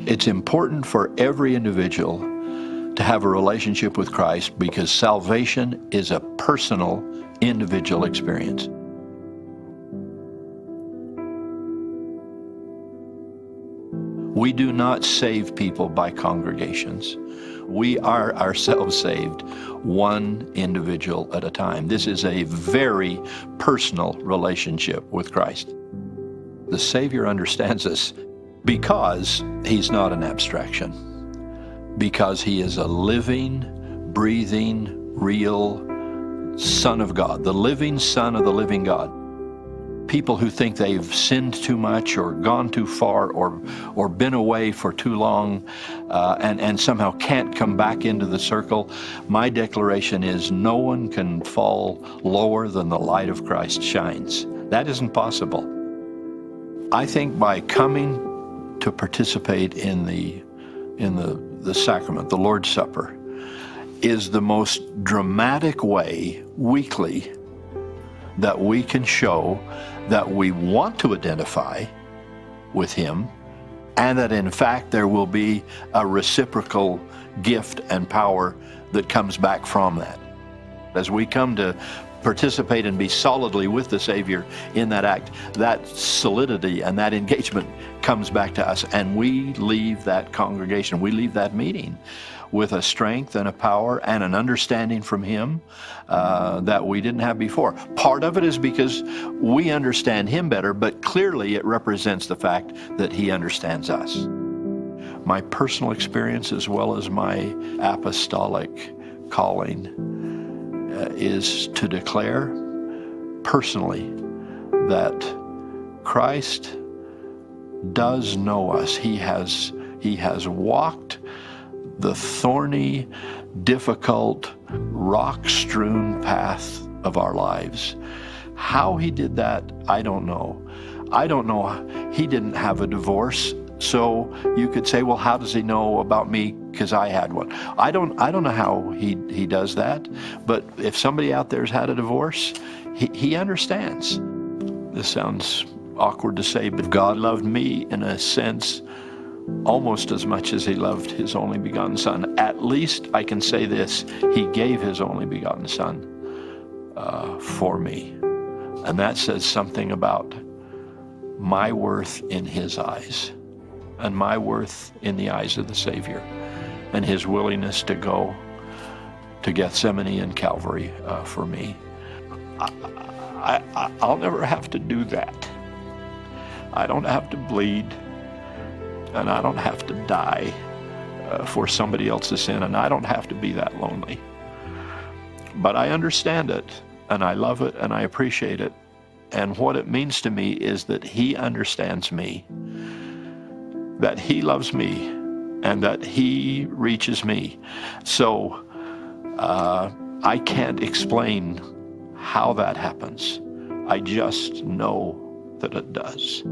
It's important for every individual to have a relationship with Christ because salvation is a personal, individual experience. We do not save people by congregations. We are ourselves saved, one individual at a time. This is a very personal relationship with Christ. The Savior understands us because he's not an abstraction, because he is a living, breathing, real Son of God, the living Son of the living God. People who think they've sinned too much or gone too far or been away for too long and somehow can't come back into the circle, my declaration is no one can fall lower than the light of Christ shines. That isn't possible. I think by coming to participate in the sacrament, the Lord's Supper, is the most dramatic way weekly that we can show that we want to identify with him, and that in fact there will be a reciprocal gift and power that comes back from that. As we come to participate and be solidly with the Savior in that act, that solidity and that engagement comes back to us, and we leave that congregation, we leave that meeting with a strength and a power and an understanding from him that we didn't have before. Part of it is because we understand him better, but clearly it represents the fact that he understands us. My personal experience as well as my apostolic calling is to declare personally that Christ does know us. He has walked the thorny, difficult, rock-strewn path of our lives. How he did that, I don't know. I don't know. He didn't have a divorce, so you could say, well, how does he know about me because I had one? I don't know how he does that, but if somebody out there's had a divorce, he understands. This sounds awkward to say, but God loved me in a sense almost as much as he loved his only begotten Son. At least I can say this, he gave his only begotten Son for me. And that says something about my worth in his eyes and my worth in the eyes of the Savior, and his willingness to go to Gethsemane and Calvary for me. I'll never have to do that. I don't have to bleed, and I don't have to die for somebody else's sin, and I don't have to be that lonely. But I understand it, and I love it, and I appreciate it. And what it means to me is that he understands me, that he loves me, and that he reaches me. So I can't explain how that happens. I just know that it does.